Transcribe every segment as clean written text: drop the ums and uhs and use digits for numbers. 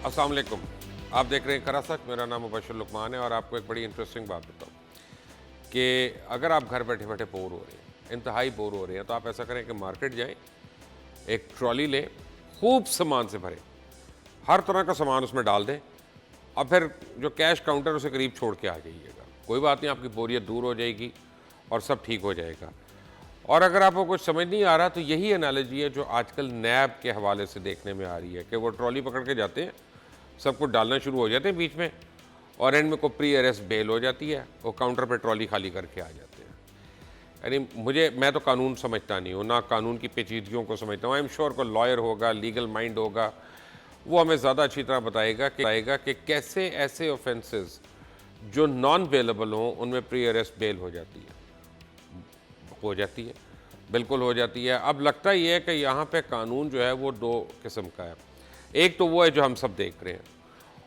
अस्सलाम वालेकुम। आप देख रहे हैं करा सच। मेरा नाम मुबशर लुकमान है और आपको एक बड़ी इंटरेस्टिंग बात बताऊं कि अगर आप घर बैठे बैठे बोर हो रहे हैं, इंतहाई बोर हो रहे हैं, तो आप ऐसा करें कि मार्केट जाएं, एक ट्रॉली लें, खूब सामान से भरें, हर तरह का सामान उसमें डाल दें और फिर जो कैश काउंटर उसे करीब छोड़ के आ जाइएगा। कोई बात नहीं, आपकी बोरियत दूर हो जाएगी और सब ठीक हो जाएगा। और अगर आपको कुछ समझ नहीं आ रहा तो यही एनालॉजी है जो आजकल नैब के हवाले से देखने में आ रही है कि वो ट्रॉली पकड़ के जाते हैं, सब कुछ डालना शुरू हो जाते हैं बीच में और एंड में को प्री अरेस्ट बेल हो जाती है, वो काउंटर पे ट्रॉली खाली करके आ जाते हैं। यानी मैं तो कानून समझता नहीं हूँ, ना कानून की पेचीदगियों को समझता हूँ। आई एम श्योर कोई लॉयर होगा, लीगल माइंड होगा, वो हमें ज़्यादा अच्छी तरह बताएगा कि कैसे ऐसे ऑफेंसेस जो नॉन बेलेबल हों उनमें प्री अरेस्ट बेल हो जाती है। बिल्कुल हो जाती है। अब लगता ही है कि यहाँ पे कानून जो है वो दो किस्म का है। एक तो वो है जो हम सब देख रहे हैं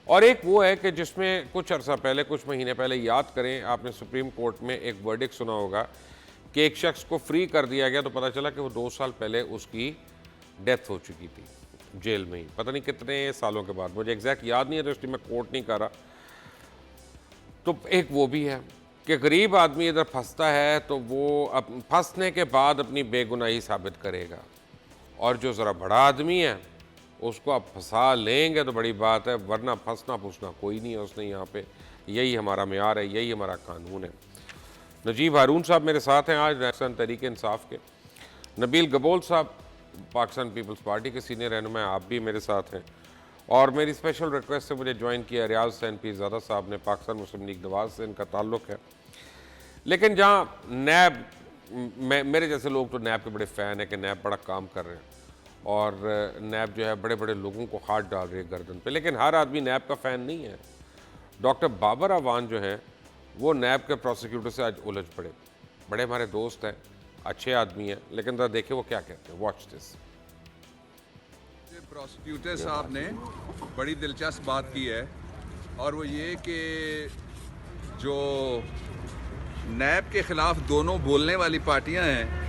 और एक वो है कि जिसमें कुछ अर्सा पहले, कुछ महीने पहले, याद करें आपने सुप्रीम कोर्ट में एक वर्डिक्ट सुना होगा कि एक शख्स को फ्री कर दिया गया तो पता चला कि वो 2 साल पहले उसकी डेथ हो चुकी थी जेल में ही, पता नहीं कितने सालों के बाद, मुझे एग्जैक्ट याद नहीं है तो इसलिए मैं कोर्ट नहीं कर रहा। तो एक वो भी है कि गरीब आदमी इधर फंसता है तो वो फंसने के बाद अपनी बेगुनाही साबित करेगा, और जो ज़रा बड़ा आदमी है उसको आप फंसा लेंगे तो बड़ी बात है, वरना फंसना फूसना कोई नहीं है उसने यहाँ पे। यही हमारा मेयार है, यही हमारा कानून है। नजीब हारून साहब मेरे साथ हैं आज, नेशनल तहरीक इंसाफ के। नबील गबोल साहब पाकिस्तान पीपल्स पार्टी के सीनियर रहनुमा, आप भी मेरे साथ हैं। और मेरी स्पेशल रिक्वेस्ट से मुझे ज्वाइन किया रियाज हुसैन पीरज़ादा साहब ने, पाकिस्तान मुस्लिम लीग नवाज से इनका ताल्लुक़ है। लेकिन जहाँ नैब, मेरे जैसे लोग तो नैब के बड़े फ़ैन हैं कि नैब बड़ा काम कर रहे हैं और नैब जो है बड़े बड़े लोगों को हाथ डाल रही है गर्दन पे, लेकिन हर आदमी नैब का फ़ैन नहीं है। डॉक्टर बाबर अवान जो हैं वो नैब के प्रोसिक्यूटर से आज उलझ पड़े। बड़े हमारे दोस्त हैं, अच्छे आदमी हैं, लेकिन ज़रा देखे वो क्या कहते हैं। Watch this. प्रोसिक्यूटर साहब ने बड़ी दिलचस्प बात की है और वो ये कि जो नैब के ख़िलाफ़ दोनों बोलने वाली पार्टियां हैं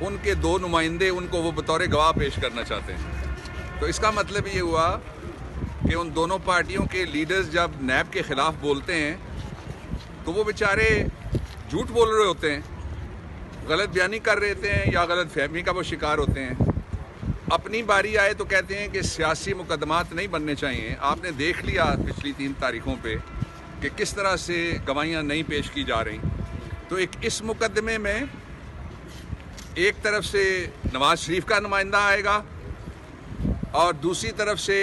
उनके 2 नुमाइंदे उनको वो बतौर गवाह पेश करना चाहते हैं। तो इसका मतलब ये हुआ कि उन दोनों पार्टियों के लीडर्स जब नैब के ख़िलाफ़ बोलते हैं तो वो बेचारे झूठ बोल रहे होते हैं, गलत बयानी कर रहे होते हैं या गलत फहमी का वो शिकार होते हैं। अपनी बारी आए तो कहते हैं कि सियासी मुकदमात नहीं बनने चाहिए। आपने देख लिया पिछली 3 तारीखों पे कि किस तरह से गवाहियाँ नहीं पेश की जा रही। तो इस मुकदमे में एक तरफ से नवाज शरीफ का नुमाइंदा आएगा और दूसरी तरफ से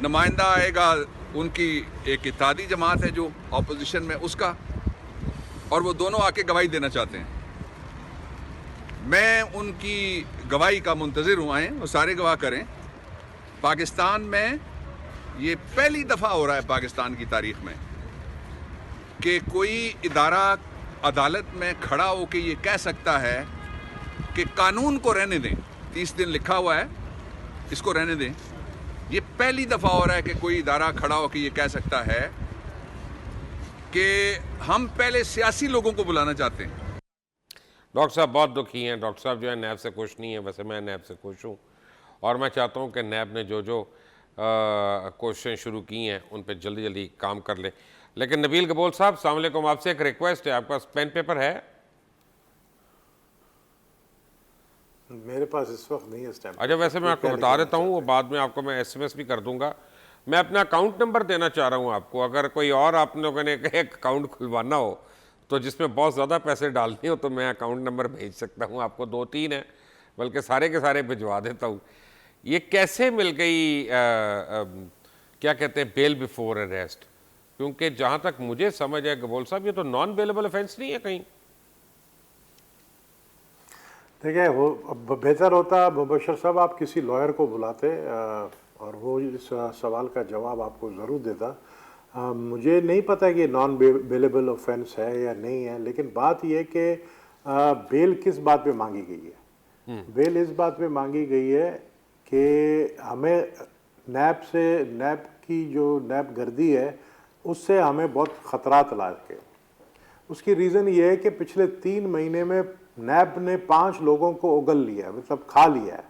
नुमाइंदा आएगा उनकी एक इत्तेहादी जमात है जो अपोजिशन में, उसका, और वो दोनों आके गवाही देना चाहते हैं। मैं उनकी गवाही का मुंतज़िर हूँ, आएँ वो सारे गवाह करें। पाकिस्तान में ये पहली दफ़ा हो रहा है पाकिस्तान की तारीख़ में कि कोई इदारा अदालत में खड़ा होकर ये कह सकता है कि कानून को रहने दें, 30 दिन लिखा हुआ है, इसको रहने दें। ये पहली दफ़ा हो रहा है कि कोई इदारा खड़ा होकर ये कह सकता है कि हम पहले सियासी लोगों को बुलाना चाहते हैं। डॉक्टर साहब बहुत दुखी हैं। डॉक्टर साहब जो है नैब से खुश नहीं है, वैसे मैं नैब से खुश हूँ और मैं चाहता हूँ कि नैब ने जो जो कोशिशें शुरू की हैं उन पर जल्दी जल्दी काम कर ले। लेकिन नबील गबोल साहब अस्सलाम वालेकुम, आपसे एक रिक्वेस्ट है, आपके पास पेन पेपर है? मेरे पास इस वक्त नहीं है स्टैम्प। अच्छा, वैसे मैं आपको बता देता हूँ, वो बाद में आपको मैं SMS भी कर दूंगा। मैं अपना अकाउंट नंबर देना चाह रहा हूँ आपको, अगर कोई और आप लोगों ने एक अकाउंट खुलवाना हो तो जिसमें बहुत ज़्यादा पैसे डालने हो तो मैं अकाउंट नंबर भेज सकता हूँ आपको। 2-3 हैं, बल्कि सारे के सारे भिजवा देता हूँ। ये कैसे मिल गई क्या कहते हैं, बेल बिफोर अरेस्ट? क्योंकि जहाँ तक मुझे समझ है गबोल साहब, ये तो नॉन बेलेबल ऑफेंस नहीं है कहीं। देखिए, वो बेहतर होता मुबशर साहब आप किसी लॉयर को बुलाते और वो इस सवाल का जवाब आपको ज़रूर देता। मुझे नहीं पता कि नॉन बेलेबल ऑफेंस है या नहीं है, लेकिन बात यह कि बेल किस बात पे मांगी गई है। बेल इस बात पे मांगी गई है कि हमें नैब की जो नैब गर्दी है उससे हमें बहुत ख़तरात लाके। उसकी रीज़न ये है कि पिछले 3 महीने में नैब ने 5 लोगों को उगल लिया, मतलब खा लिया है।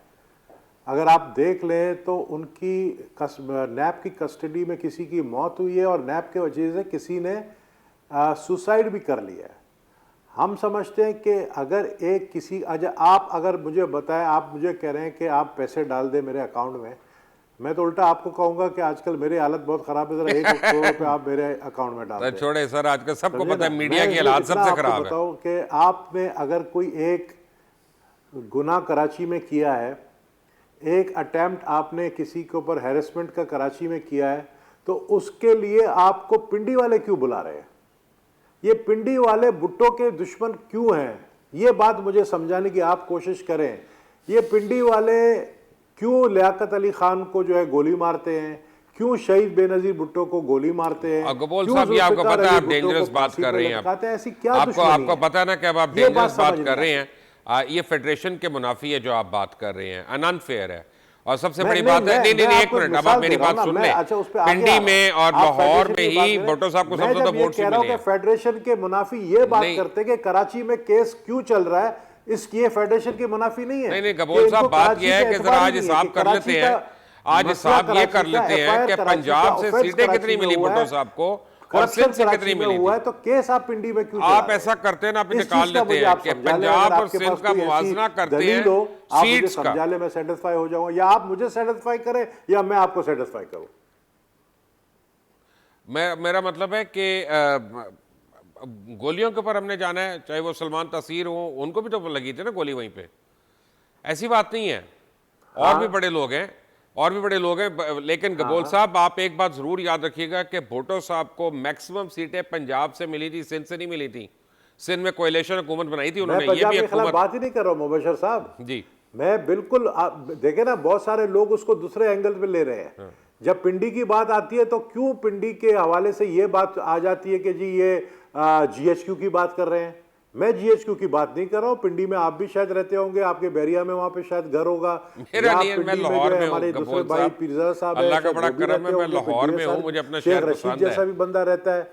अगर आप देख लें तो उनकी नैब की कस्टडी में किसी की मौत हुई है और नैब के वजह से किसी ने सुसाइड भी कर लिया है। हम समझते हैं कि अगर एक किसी आप अगर मुझे बताएं, आप मुझे कह रहे हैं कि आप पैसे डाल दें मेरे अकाउंट में, मैं तो उल्टा आपको कहूंगा कि आजकल मेरी हालत बहुत खराब है, जरा 1 करोड़ रुपए आप मेरे अकाउंट में डाल दें। छोड़े सर, आजकल सबको समझे पता है ना? मीडिया मैं की हालात इतना सबसे आपको खराब है। बताऊं कि आपने अगर कोई एक गुनाह कराची में किया है, एक अटेम्प्ट आपने किसी के ऊपर हैरेसमेंट का कराची में किया है, तो उसके लिए आपको पिंडी वाले क्यों बुला रहे हैं? ये पिंडी वाले भुट्टो के दुश्मन क्यों हैं? ये बात मुझे समझाने की आप कोशिश करें। ये पिंडी वाले क्यों लियाकत अली खान को जो है गोली मारते हैं, क्यों शहीद बेनजीर भुट्टो को गोली मारते हैं? गबोल क्यों साहब, ये आपको जुल्फ़िकार पता है अली आप भुट्टो डेंजरस को बात फांसी कर पे रही हैं। लटकाते हैं? ऐसी क्या आपको दुश्मनी आपको है? पता है ना कि अब आप ये डेंजरस बात समझ कर नहीं रहे हैं। ये फेडरेशन के मुनाफी है जो आप बात कर रहे हैं, अनफेयर है। और सबसे मैं- बड़ी नहीं, बात है, मैं- नहीं मैं एक आपको मिनट, अब मिसाल आप मेरी दे रहा बात हूं सुन ना, लें। मैं- अच्छा, उस पे आगे पिंडी आ रहा में हूं। और आप लाहौर फेडरेशन में की बात ही करें। भुट्टो साहब को मैं सबसे ज्यादा जब ये वोट्स कह रहा हूं मिले कि हैं। फेडरेशन के मुनाफी ये बात नहीं। करते कि कराची में केस क्यों चल रहा है, इसकी ये फेडरेशन की मुनाफी नहीं है। नहीं कि गबोल साहब, इनको बात कराची यह है का कि जरा एतबार आज ही नहीं है हिसाब कि कर कराची लेते का हैं। आज मसला हिसाब ये कर कराची का, लेते हैं FIR कि कराची पंजाब का, से offense सीटें कराची कितनी में मिली हुआ भुट्टो है, साहब को और करप्शन सिंध से कराची कितनी में मिली हुआ थी। है, तो केस आप पिंडी में क्यों आप चला ऐसा करते हैं ना, आप इस निकाल चीज का लेते मुझे हैं आप कि समझा लें। पंजाब अगर और आपके सिंध पास का कोई ऐसी मुवाजना करते दलील हैं हो, आप मुझे सीट्स का। समझा ले, मैं सेटिस्फाई हो जाऊंगा, या आप मुझे सेटिस्फाई करें या मैं आपको सेटिस्फाई करूं। मेरा मतलब है कि गोलियों के ऊपर हमने जाना है, चाहे वो सलमान तसीर हो, उनको भी तो लगी थी ना गोली वहीं पे। ऐसी बात नहीं है, और भी बड़े लोग हैं, और भी बड़े लोग हैं। लेकिन गबोल साहब, आप एक बात जरूर याद रखिएगा कि भुट्टो साहब को मैक्सिमम सीटें पंजाब से मिली थी, सिंध से नहीं मिली थी। सिंध में कोएलिशन हुकूमत बनाई थी मैं उन्होंने, ये पंजाब भी के खिलाफ हुकूमत। बात ही नहीं कर रहा हूं मुबशर साहब जी, मैं बिल्कुल, आप देखे ना, बहुत सारे लोग उसको दूसरे एंगल पे ले रहे हैं। जब पिंडी की बात आती है तो क्यों पिंडी के हवाले से ये बात आ जाती है कि जी ये GHQ की बात कर रहे हैं। मैं GHQ की बात नहीं कर रहा हूं। पिंडी में आप भी शायद रहते होंगे, आपके बैरिया में वहां पे शायद घर होगा। मेरा नहीं है, मैं पिंडी में लाहौर जो है में हमारे हूं, दूसरे गबोल भाई साहब। पीरज़ादा साहब अल्लाह का शायद बड़ा वो भी करम है, रहते मैं होंगे। लाहौर पिंडी में हूं, सारे मुझे अपना शेख शहर रशीद पसंद है। जैसा भी बंदा रहता है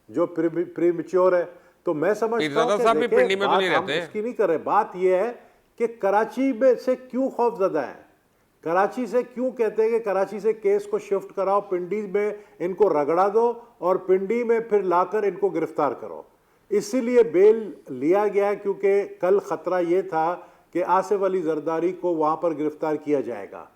जो प्रीमेच्योर है। तो मैं समझता हूं पीरज़ादा कि साहब भी देखिए, पिंडी में तो बात नहीं हम रहते। उसकी नहीं कर रहे। बात यह है कि कराची में से क्यों खौफजदा है, कराची से क्यों कहते हैं कि कराची से केस को शिफ्ट कराओ, पिंडी में इनको रगड़ा दो और पिंडी में फिर लाकर इनको गिरफ्तार करो। इसीलिए बेल लिया गया है, क्योंकि कल खतरा यह था कि आसिफ अली जरदारी को वहां पर गिरफ्तार किया जाएगा।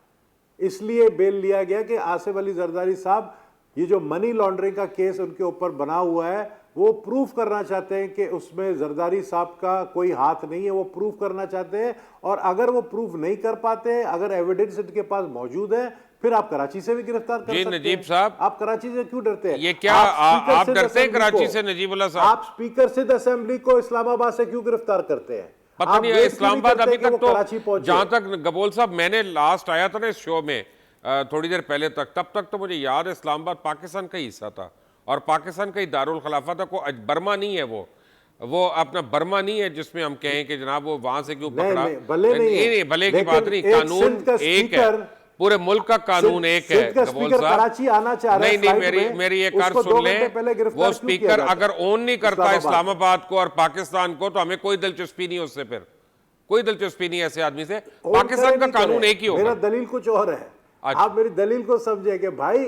इसलिए बेल लिया गया कि आसिफ अली जरदारी साहब, ये जो मनी लॉन्ड्रिंग का केस उनके ऊपर बना हुआ है, वो प्रूफ करना चाहते हैं कि उसमें जरदारी साहब का कोई हाथ नहीं है, वो प्रूफ करना चाहते हैं। और अगर वो प्रूफ नहीं कर पाते, अगर एविडेंस इनके पास मौजूद है, फिर आप कराची से भी गिरफ्तार कर जी, सकते हैं। नजीब साहब, आप कराची से क्यों डरते हैं? ये क्या स्पीकर आप सिंध डरते हैं असेंबली कराची को- से नजीबुल्लाह साहब? आप स्पीकर सिंध असेंबली को इस्लामाबाद से क्यों गिरफ्तार करते हैं? पता आप नहीं वेट क्यों इस्लामाबाद करते अभी कि वो तक कराची तो, पहुंचे? जहां तक गबोल साहब मैंने लास्ट आया था ना इस शो में थोड़ी देर पहले तक, तब तक तो मुझे याद है इस्लामाबाद पाकिस्तान का हिस्सा था और पाकिस्तान का ही दारुल खिलाफा था। कोई बर्मा नहीं है, वो अपना बर्मा नहीं है जिसमें हम कहें कि जनाब वो वहां से क्यों पकड़ा। नहीं, भले नहीं है। भले की लेकिन बात नहीं, एक कानून सिंध का एक है, स्पीकर- पूरे मुल्क का कानून एक है। सिंध का गबोल स्पीकर साहब, कराची आना चाह रहा है नहीं फ्लाइट में, मेरी एक कार उसको सुन 2 ले। घंटे पहले गिरफ्तार वो क्यों किया स्पीकर जाता है? अगर ओन नहीं करता इस्लामाबाद को और पाकिस्तान को, तो हमें कोई दिलचस्पी नहीं उससे, फिर कोई दिलचस्पी नहीं ऐसे आदमी से। पाकिस्तान का कानून एक ही होगा। मेरा दलील कुछ और है। अच्छा। आप मेरी दलील को समझे कि भाई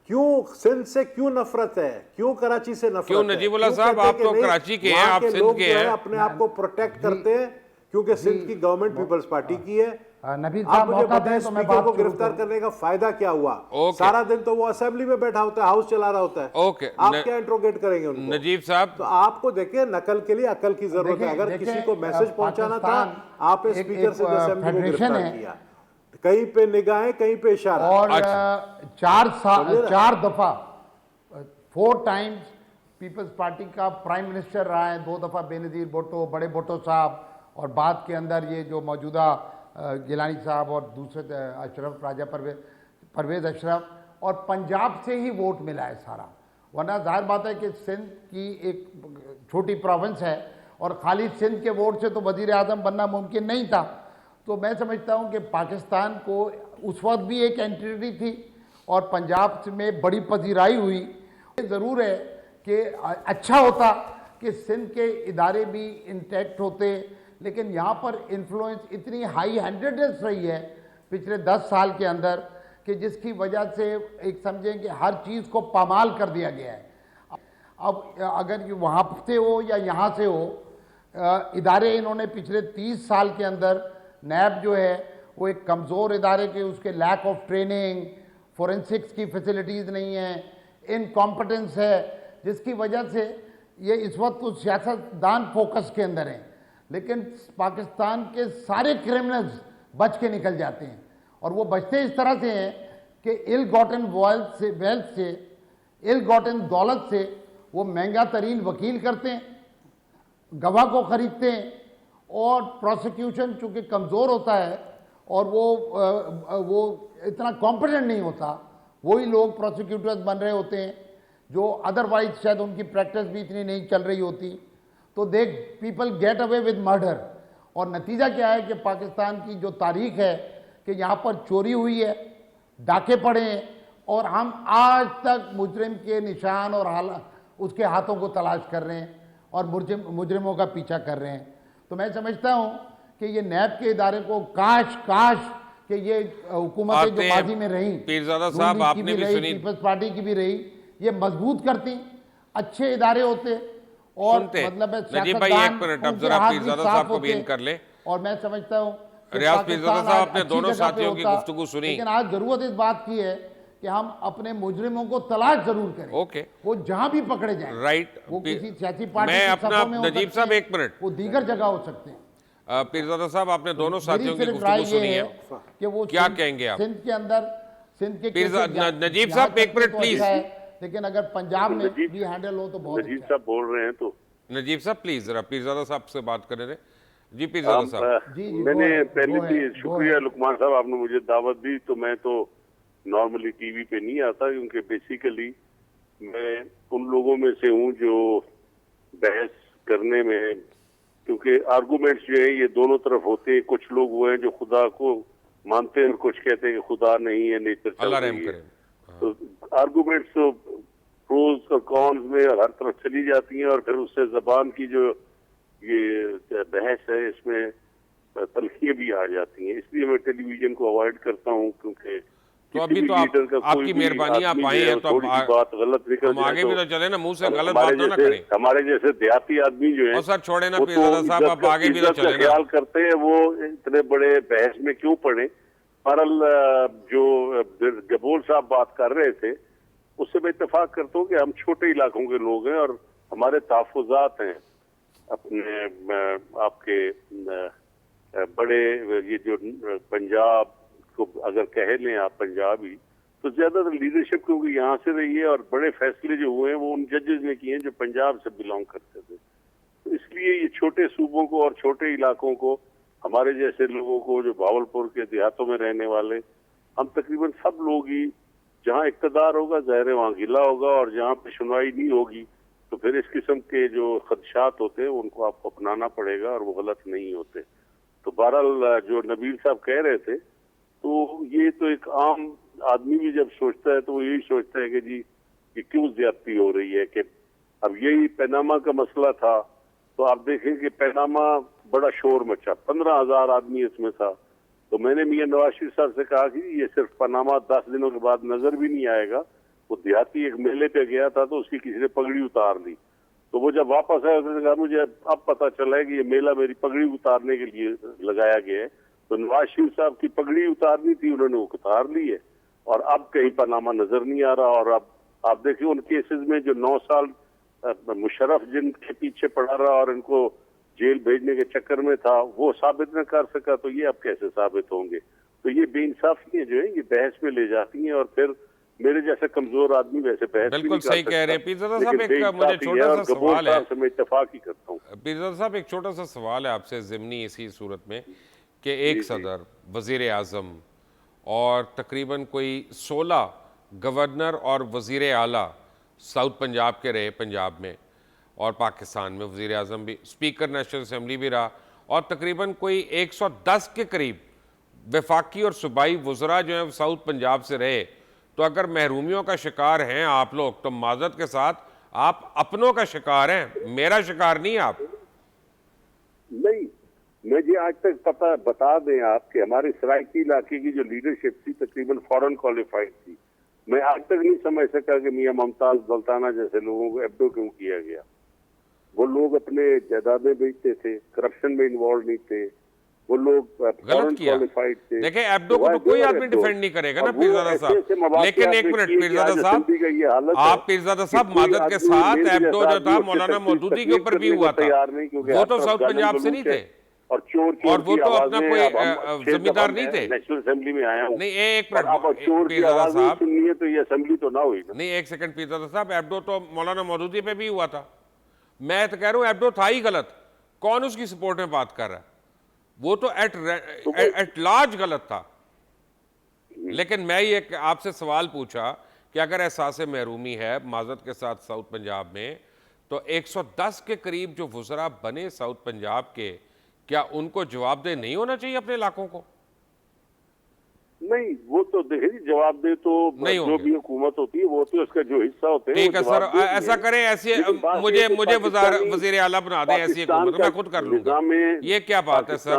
क्यों सिंध से क्यों नफरत है, क्यों कराची से नफरत क्यों है? नजीबुल्लाह क्यों साहब, कहते हैं आप कि तो नहीं, कराची के हैं, वहाँ आप के सिंध लोग के जो है हैं। अपने आप को प्रोटेक्ट करते हैं, क्योंकि सिंध की गवर्नमेंट पीपल्स पार्टी की है। नबील आप साहब मुझे मौका बताएं, दें तो मैं स्पीकर बात को शुरू गिरफ्तार करूं। करने का फायदा क्या हुआ? ओके। सारा दिन तो वो असेंबली में बैठा होता है, हाउस चला रहा होता है। ओके। आप क्या इंट्रोगेट करेंगे उनको? नजीब साहब, तो आपको देखिए, नकल के लिए अकल की जरूरत है। अगर किसी को मैसेज पहुंचाना था, आपने स्पीकर से असेंबली को गिरफ्तार किया। कहीं पे निगाहें, कहीं पे इशारा। और अच्छा। 4 दफा 4 टाइम्स पीपल्स पार्टी का प्राइम मिनिस्टर रहा है। 2 दफा बेनजीर भुट्टो, बड़े भुट्टो साहब, और बाद के अंदर ये जो मौजूदा गिलानी साहब और दूसरे अशरफ राजा परवेज अशरफ, और पंजाब से ही वोट मिला है सारा। वरना जाहिर बात है कि सिंध की एक छोटी प्रोविंस है और खाली सिंध के वोट से तो वजीर आज़म बनना मुमकिन नहीं था। तो मैं समझता हूं कि पाकिस्तान को उस वक्त भी एक एंटिटी थी और पंजाब में बड़ी पजीराई हुई। ज़रूर है कि अच्छा होता कि सिंध के इदारे भी इंटैक्ट होते, लेकिन यहाँ पर इन्फ्लुएंस इतनी हाई हैंडेडनेस रही है पिछले 10 साल के अंदर कि जिसकी वजह से एक समझें कि हर चीज़ को पामाल कर दिया गया है। अब अगर ये वहाँ से हो या यहाँ से हो, इदारे इन्होंने पिछले 30 साल के अंदर नैब जो है वो एक कमज़ोर इदारे के, उसके लैक ऑफ ट्रेनिंग, फोरेंसिक्स की फैसिलिटीज़ नहीं है, इनकॉम्पिटेंस है, जिसकी वजह से ये इस वक्त तो सियासतदान फोकस के अंदर हैं, लेकिन पाकिस्तान के सारे क्रिमिनल्स बच के निकल जाते हैं। और वो बचते इस तरह से हैं कि इल गॉटन वेल्थ से, इल गॉटन दौलत से वो महंगा तरीन वकील करते हैं, गवाह को खरीदते हैं, और प्रोसिक्यूशन चूँकि कमज़ोर होता है और वो इतना कॉम्पिटेंट नहीं होता, वही लोग प्रोसिक्यूटर्स बन रहे होते हैं जो अदरवाइज शायद उनकी प्रैक्टिस भी इतनी नहीं चल रही होती, तो they people get away with murder. और नतीजा क्या है कि पाकिस्तान की जो तारीख है कि यहाँ पर चोरी हुई है, डाके पड़े हैं, और हम आज तक मुजरिम के निशान और उसके हाथों को तलाश कर रहे हैं और मुजरिमों का पीछा कर रहे हैं। तो मैं समझता हूँ कि ये नैब के इदारे को काश कि ये हुकूमतें जो माजी में रही, पीरज़ादा साहब आपने भी सुनी, पीपल्स पार्टी की भी रही, ये मजबूत करती, अच्छे इदारे होते, और मतलब नजीब भाई एक मिनट, अब जरा पीरज़ादा साहब को भी इन कर ले। और मैं समझता हूँ रियाज पीरज़ादा साहब, आपने दोनों साथियों की गुफ्तगू सुनी, लेकिन आज जरूरत इस बात की है कि हम अपने मुजरिमों को तलाश जरूर करें। ओके, वो जहां भी पकड़े जाएं, राइट। वो किसी सियासी पार्टी मैं की अपना सफों में हो नजीब सकते साहब हैं, एक मिनट, वो दीगर जगह हो सकते हैं। पीरज़ादा साहब आपने दोनों साथियों की मेरी सिर्फ गुफ्तगू राय सुनी ये है, कि वो क्या कहेंगे आप? सिंध के अंदर, सिंध के नजीब साहब एक मिनट प्लीज, लेकिन अगर पंजाब में भी हैंडल हो तो बहुत नजीब साहब बोल रहे हैं तो नजीब साहब प्लीज जरा पीरज़ादा साहब से बात करें थे। जी पीरज़ादा साहब। जी, मैंने पहले भी वो शुक्रिया है। लुकमान साहब, आपने मुझे दावत दी। तो मैं तो नॉर्मली टीवी पे नहीं आता, क्योंकि बेसिकली मैं उन लोगों में से हूँ जो बहस करने में, क्योंकि आर्गुमेंट्स जो है ये दोनों तरफ होते हैं। कुछ लोग वो हैं जो खुदा को मानते हैं और कुछ कहते हैं कि खुदा नहीं है, नेचर चल अल्लाह रहम रही है। करे। तो आर्गुमेंट्स तो प्रोज और कॉन्स में और हर तरफ चली जाती हैं, और फिर उससे जबान की जो ये बहस है इसमें तलखियां भी आ जाती हैं। इसलिए मैं टेलीविजन को अवॉइड करता हूँ, क्योंकि तो अभी तो आपकी मेहरबानी, आप आए हैं तो बात गलत निकल हम आगे भी तो चले ना, मुंह से गलत हमारे बात ना करें। हमारे जैसे देहाती आदमी जो है, और सर छोड़े ना वो पीरज़ादा साहब, आप आगे भी तो इज्जत का चले ना। ख्याल करते हैं, वो इतने बड़े बहस में क्यों पड़े। बहरहाल जो गबोल साहब बात कर रहे थे उससे मैं इत्तेफाक करता हूँ कि हम छोटे इलाकों के लोग हैं और हमारे तहफ़्फ़ुज़ात हैं अपने आपके बड़े, ये जो पंजाब को अगर कह लें आप पंजाबी, तो ज्यादातर लीडरशिप क्योंकि यहाँ से रही है और बड़े फैसले जो हुए हैं वो उन जजेस ने किए हैं जो पंजाब से बिलोंग करते थे। तो इसलिए ये छोटे सूबों को और छोटे इलाकों को, हमारे जैसे लोगों को जो भावलपुर के देहातों में रहने वाले, हम तकरीबन सब लोग ही, जहाँ इक़्तिदार होगा ज़ाहिर है वहाँ गिला होगा, और जहाँ पे सुनवाई नहीं होगी तो फिर इस किस्म के जो खदशात होते हैं उनको आपको अपनाना पड़ेगा, और वो गलत नहीं होते। तो बहरहाल जो नबील साहब कह रहे थे, तो ये तो एक आम आदमी भी जब सोचता है तो वो यही सोचता है कि जी ये क्यों ज्यादती हो रही है। कि अब यही पनामा का मसला था, तो आप देखें कि पनामा बड़ा शोर मचा, 15,000 आदमी इसमें था। तो मैंने मियां नवाज शरीफ साहब से कहा कि ये सिर्फ पनामा 10 दिनों के बाद नजर भी नहीं आएगा। वो देहाती एक मेले पे गया था तो उसकी किसी ने पगड़ी उतार ली, तो वो जब वापस आया उसने कहा मुझे अब पता चला है कि ये मेला मेरी पगड़ी उतारने के लिए लगाया गया है। तो नवाज शरीफ साहब की पगड़ी उतारनी थी, उन्होंने वो उतार ली है, और अब कहीं पनामा नजर नहीं आ रहा। और अब आप देखिए उन केसेस में जो 9 साल मुशर्रफ जिनके पीछे पड़ा रहा और इनको जेल भेजने के चक्कर में था, वो साबित न कर सका, तो ये अब कैसे साबित होंगे। तो ये बेइंसाफियां जो है ये बहस में ले जाती हैं, और फिर मेरे जैसे कमजोर आदमी वैसे बहस बिल्कुल सही कह रहे हैं पीरज़ादा साहब। एक मुझे छोटा सा सवाल है, मैं इत्तेफाक ही करता हूँ। पीरज़ादा साहब एक छोटा सा सवाल है आपसे ज़िमनी इसी सूरत में कि एक सदर, वज़ीर आज़म और तकरीबन कोई 16 गवर्नर और वज़ीर आला साउथ पंजाब के रहे, पंजाब में और पाकिस्तान में वज़ीर आज़म भी, स्पीकर नेशनल असम्बली भी रहा, और तकरीबन कोई 110 के करीब वफाकी और सूबाई वज़रा जो हैं साउथ पंजाब से रहे। तो अगर महरूमियों का शिकार हैं आप लोग, तो माज़रत के साथ आप अपनों का शिकार हैं, मेरा शिकार नहीं आप। नहीं, मैं जी आज तक पता बता दें आप कि हमारे सराइकी इलाके की जो लीडरशिप थी तकरीबन फॉरेन क्वालिफाइड थी। मैं आज तक नहीं समझ सका कि मियां मुमताज सुल्ताना जैसे लोगों को एब्डो क्यों किया गया। वो लोग अपने जायदादें बेचते थे, करप्शन में इन्वॉल्व नहीं थे, वो लोग फॉरेन किया। क्वालिफाइड थे। देखिए एब्डो को तो कोई आदमी डिफेंड नहीं करेगा ना पीरजादा साहब, लेकिन एक मिनट पीरजादा साहब, आप पीरजादा साहब मदद के साथ एब्डो जो था मौलाना मौदूदी के ऊपर भी हुआ था, वो तो साउथ पंजाब से नहीं थे और चोर और वो तो अपना कोई जमींदार नहीं थे। नेशनल असेंबली में आया हूं नहीं एक मिनट अब चोर की पीरजादा आवाज नहीं साहब, सुननी है तो ये असेंबली तो ना हुई ना। नहीं एक सेकंड पीरजादा साहब, एब्डो तो मौलाना मौदूदी पे भी हुआ था। मैं तो कह रहा हूं एब्डो था ही गलत, कौन उसकी सपोर्ट में बात कर रहा है? वो तो एट लार्ज गलत था। लेकिन मैं ये आपसे सवाल पूछा कि अगर एहसास महरूमी है माजरत के साथ साउथ पंजाब में, तो 110 के करीब जो वुज़रा बने साउथ पंजाब के, क्या उनको जवाबदेह नहीं होना चाहिए अपने इलाकों को? नहीं, वो तो देखिए जवाबदेह तो जो भी हुकूमत होती है वो तो उसका जो हिस्सा होते हैं। ठीक है सर, ऐसा करें, ऐसे मुझे वज़ीर आला बना दें, ऐसी हुकूमत मैं खुद कर लूंगा। ये क्या बात है सर,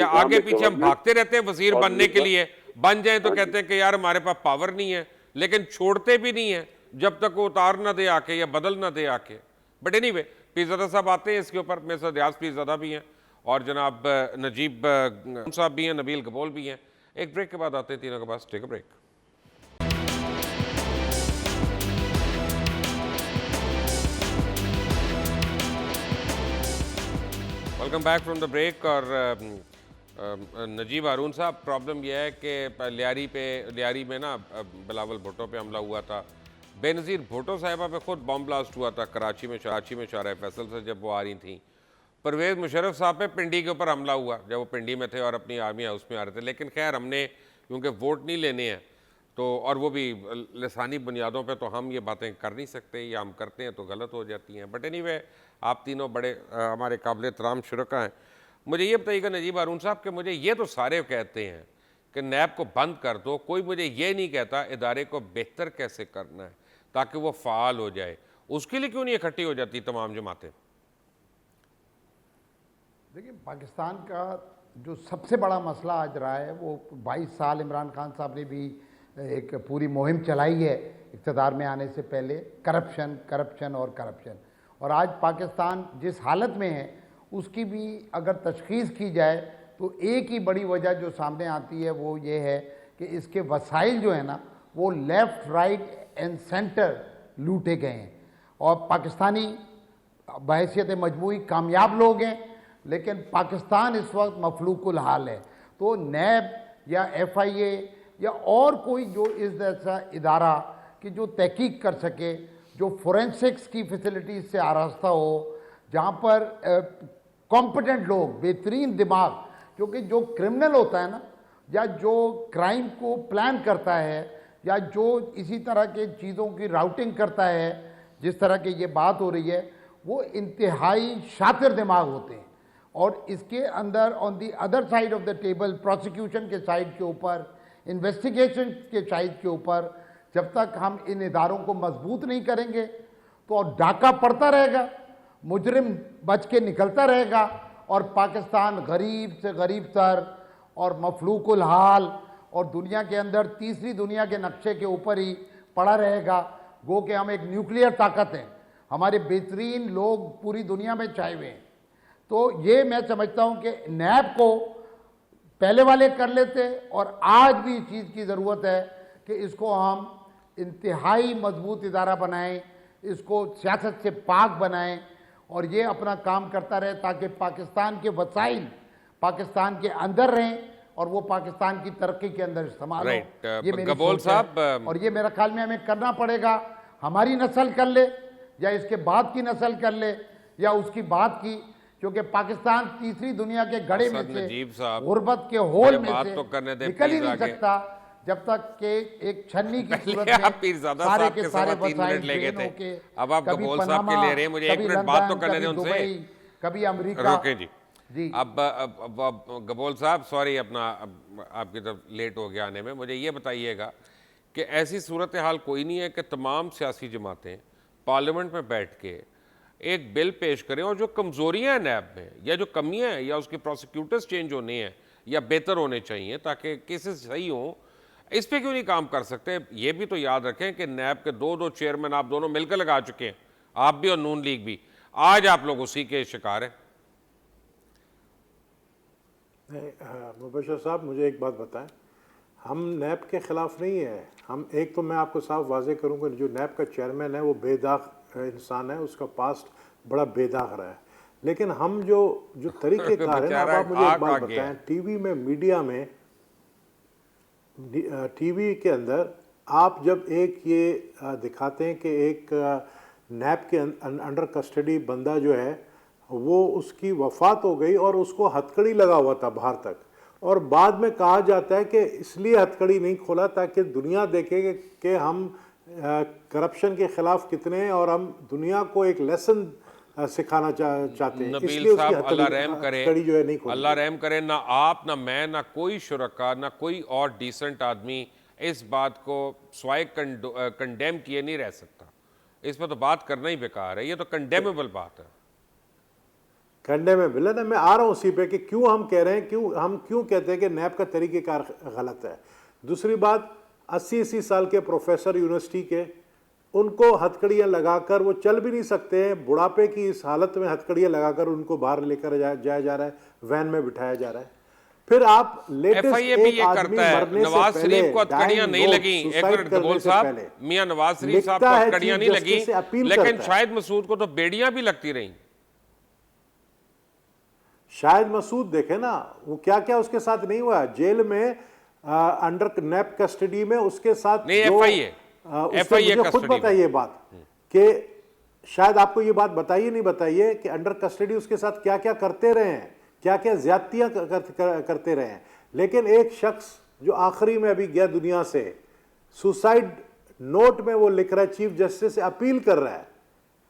आगे पीछे हम भागते रहते हैं वजीर बनने के लिए, बन जाए तो कहते हैं कि यार हमारे पास पावर नहीं है, लेकिन छोड़ते भी नहीं है जब तक वो उतार ना दे आके या बदल ना दे आके। बट एनीवे पीरजादा साहब आते हैं इसके ऊपर, मेरे साथ रियाज पीरजादा भी हैं और जनाब नजीब साहब भी हैं, नबील गबोल भी हैं। एक ब्रेक के बाद आते हैं तीनों के पास, take a break. Welcome back from the break. और नजीब हारून साहब, प्रॉब्लम यह है कि लियारी में ना बिलावल भुट्टो पे हमला हुआ था, बेनज़ीर भुट्टो साहिबा पे खुद बॉम्ब ब्लास्ट हुआ था कराची में शाहरा फैसल से जब वो आ रही थी। परवेज़ मुशर्रफ साहब पे पिंडी के ऊपर हमला हुआ जब वो पिंडी में थे और अपनी आर्मी हाउस में आ रहे थे। लेकिन खैर हमने क्योंकि वोट नहीं लेने हैं तो, और वो भी लसानी बुनियादों पे, तो हम ये बातें कर नहीं सकते, या हम करते हैं तो गलत हो जाती हैं। बट एनीवे आप तीनों बड़े हमारे काबिल एहतराम शुरका हैं। मुझे ये बताइएगा नजीब हारून साहब कि मुझे ये तो सारे कहते हैं कि नैब को बंद कर दो, कोई मुझे ये नहीं कहता इदारे को बेहतर कैसे करना है ताकि वो फ़ाल हो जाए। उसके लिए क्यों नहीं इकट्ठी हो जाती तमाम जमातें? देखिए, पाकिस्तान का जो सबसे बड़ा मसला आज रहा है वो 22 साल इमरान खान साहब ने भी एक पूरी मुहिम चलाई है इक़्तिदार में आने से पहले, करप्शन और आज पाकिस्तान जिस हालत में है उसकी भी अगर तशख़ीस की जाए तो एक ही बड़ी वजह जो सामने आती है वो ये है कि इसके वसाइल जो है ना वो लेफ़्ट, राइट एंड सेंटर लूटे गए हैं। और पाकिस्तानी बहैसियत मजमूई कामयाब लोग हैं, लेकिन पाकिस्तान इस वक्त मफलूकुल हाल है। तो नैब या FIA या और कोई जो इस जैसा इदारा कि जो तहकीक कर सके, जो फोरेंसिक्स की फैसिलिटीज़ से आरास्ता हो, जहाँ पर कॉम्पिटेंट लोग, बेहतरीन दिमाग, क्योंकि जो क्रिमिनल होता है ना, या जो क्राइम को प्लान करता है, या जो इसी तरह के चीज़ों की राउटिंग करता है, जिस तरह की ये बात हो रही है, वो इंतहाई शातिर दिमाग होते हैं। और इसके अंदर on the other side of the table, prosecution के साइड के ऊपर, इन्वेस्टिगेशन के साइड के ऊपर, जब तक हम इन इदारों को मजबूत नहीं करेंगे तो डाका पड़ता रहेगा, मुजरिम बच के निकलता रहेगा और पाकिस्तान गरीब से गरीब तर और मफलूकुल हाल और दुनिया के अंदर तीसरी दुनिया के नक्शे के ऊपर ही पड़ा रहेगा। गो कि हम एक न्यूक्लियर ताकत हैं, हमारे बेहतरीन लोग पूरी दुनिया में छाए हुए हैं। तो ये मैं समझता हूँ कि नैब को पहले वाले कर लेते, और आज भी इस चीज़ की ज़रूरत है कि इसको हम इंतहाई मजबूत इदारा बनाएं, इसको सियासत से पाक बनाएं और ये अपना काम करता रहे ताकि पाकिस्तान के वसाइल पाकिस्तान के अंदर रहें और वो पाकिस्तान की तरक्की के अंदर इस्तेमाल हो। ये मेरी गबोल सोच है। साहब, और ये मेरा ख्याल में हमें करना पड़ेगा। हमारी नस्ल कर ले या इसके बाद की नस्ल कर ले या उसकी बात की, क्योंकि पाकिस्तान तीसरी दुनिया के गड़े में से, गुर्बत के होल में से निकल ही नहीं सकता जब तक के एक छन्नी की सूरत में पीरजादा सारे साहब के के सारे सवा 3 मिनट ले गए थे, अब आप कभी गबोल साहब के पनामा, ले रहे हैं, मुझे 1 कभी मिनट बात तो लंदन, करने दें कभी उनसे। दुबई, कभी अमेरिका। रोके जी। अब गबोल साहब, सॉरी अपना आपकी तरफ लेट हो गया आने में। मुझे ये बताइएगा कि ऐसी सूरत हाल कोई नहीं है कि तमाम सियासी जमातें पार्लियामेंट में बैठ के एक बिल पेश करें और जो कमजोरियां हैं नैब में या जो कमियां हैं या उसके प्रोसिक्यूटर्स चेंज होने हैं या बेहतर होने चाहिए ताकि केसेस सही हों, इस पे क्यों नहीं काम कर सकते? ये भी तो याद रखें कि नैब के दो चेयरमैन आप दोनों मिलकर लगा चुके हैं, आप भी और नून लीग भी। आज आप लोग उसी के शिकार हैं। मुबशर साहब, मुझे एक बात बताएं, हम नैब के ख़िलाफ़ नहीं है। हम एक तो मैं आपको साफ वाजे करूँगा, जो नैब का चेयरमैन है वो बेदाग इंसान है, उसका पास्ट बड़ा बेदाग रहा है। लेकिन हम जो तरीक़ेकार है ना, अब आप मुझे एक बात बताएं, टीवी में, मीडिया में, टीवी के अंदर आप जब एक ये दिखाते हैं कि एक नैब के अंडर कस्टडी बंदा जो है वो उसकी वफ़ात हो गई और उसको हथकड़ी लगा हुआ था बाहर तक, और बाद में कहा जाता है कि इसलिए हथकड़ी नहीं खोला ताकि दुनिया देखे कि हम करप्शन के ख़िलाफ़ कितने हैं और हम दुनिया को एक लेसन सिखाना चाहते हैं। नबील साहब, अल्लाह रहम करे, जो है नहीं खोली। अल्लाह रहम करे, ना आप ना मैं ना कोई शुरका ना कोई और डिसेंट आदमी इस बात को स्वाय कंडेम किए नहीं रह सकता। इस पर तो बात करना ही बेकार है, ये तो कंडेमेबल बात है। कंडेमेबल है ना, मैं आ रहा हूँ उसी पे कि क्यों हम कह रहे हैं, क्यों कहते हैं कि नैब का तरीक़ेकार गलत है। दूसरी बात, 80 साल के प्रोफेसर यूनिवर्सिटी के, उनको हथकड़ियाँ लगाकर वो चल भी नहीं सकते हैं, बुढ़ापे की इस हालत में हथकड़ियाँ लगाकर उनको बाहर लेकर जाया जा रहा है, वैन में बिठाया जा रहा है। फिर आप लेटेस्ट FIA भी ये करता है। नवाज शरीफ को हथकड़ियाँ नहीं लगी, एक मिनट गबोल साहब, मियां नवाज शरीफ साहब को हथकड़ियाँ नहीं लगी, लेकिन शाहिद मसूद को तो बेड़ियाँ भी लगती रहीं। शाहिद मसूद देखे ना, वो क्या क्या उसके साथ नहीं हुआ जेल में, अंडर नैब कस्टडी में उसके साथ नहीं, FIA खुद बताइए बात कि शायद आपको ये बात बताइए नहीं बताइए कि अंडर कस्टडी उसके साथ क्या क्या करते रहे हैं, क्या क्या ज्यादतियां करते रहे हैं। लेकिन एक शख्स जो आखिरी में अभी गया दुनिया से, सुसाइड नोट में वो लिख रहा है, चीफ जस्टिस से अपील कर रहा है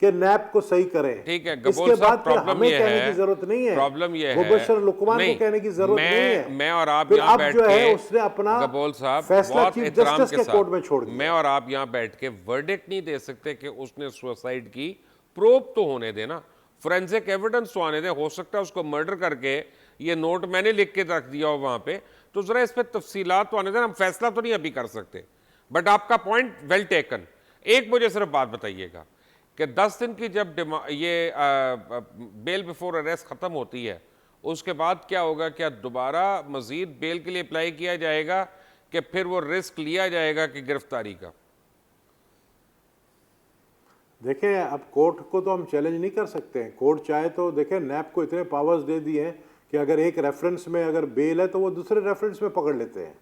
कि नैब को सही करें। ठीक है, इसके बाद प्रॉब्लम ये कहने की जरूरत नहीं है, प्रॉब्लम ये है, मुबशर लुकमान को कहने की जरूरत नहीं है। मैं और आप यहाँ बैठ के, उसने अपना गबोल साहब, फैसला चीफ जस्टिस के कोर्ट में छोड़ दिया। मैं और आप यहाँ बैठ के वर्डिक्ट नहीं दे सकते कि उसने सुसाइड की। प्रोब तो होने देना, फोरेंसिक एविडेंस तो आने दे। हो सकता है उसको मर्डर करके ये नोट मैंने लिख के रख दिया हो वहां पे, तो जरा इस पर तफसीलात तो आने देना। हम फैसला तो नहीं अभी कर सकते, बट आपका पॉइंट वेल टेकन। एक मुझे सिर्फ बात बताइएगा कि 10 दिन की जब ये बेल बिफोर अरेस्ट ख़त्म होती है, उसके बाद क्या होगा? क्या दोबारा मज़ीद बेल के लिए अप्लाई किया जाएगा कि फिर वो रिस्क लिया जाएगा कि गिरफ्तारी का? देखें, अब कोर्ट को तो हम चैलेंज नहीं कर सकते हैं। कोर्ट चाहे तो देखें, नैब को इतने पावर्स दे दिए हैं कि अगर एक रेफरेंस में अगर बेल है तो वो दूसरे रेफरेंस में पकड़ लेते हैं।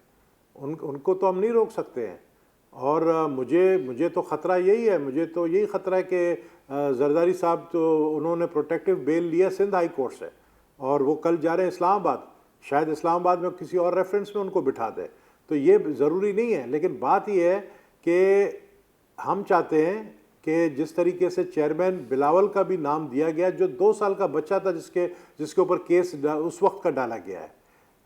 उनको तो हम नहीं रोक सकते हैं। और मुझे तो ख़तरा यही है, मुझे तो यही ख़तरा है कि जरदारी साहब तो उन्होंने प्रोटेक्टिव बेल लिया सिंध हाई कोर्ट से, और वो कल जा रहे हैं इस्लामाबाद। शायद इस्लामाबाद में किसी और रेफरेंस में उनको बिठा दे, तो ये ज़रूरी नहीं है। लेकिन बात ये है कि हम चाहते हैं कि जिस तरीके से चेयरमैन बिलावल का भी नाम दिया गया, जो 2 साल का बच्चा था जिसके ऊपर केस उस वक्त का डाला गया है।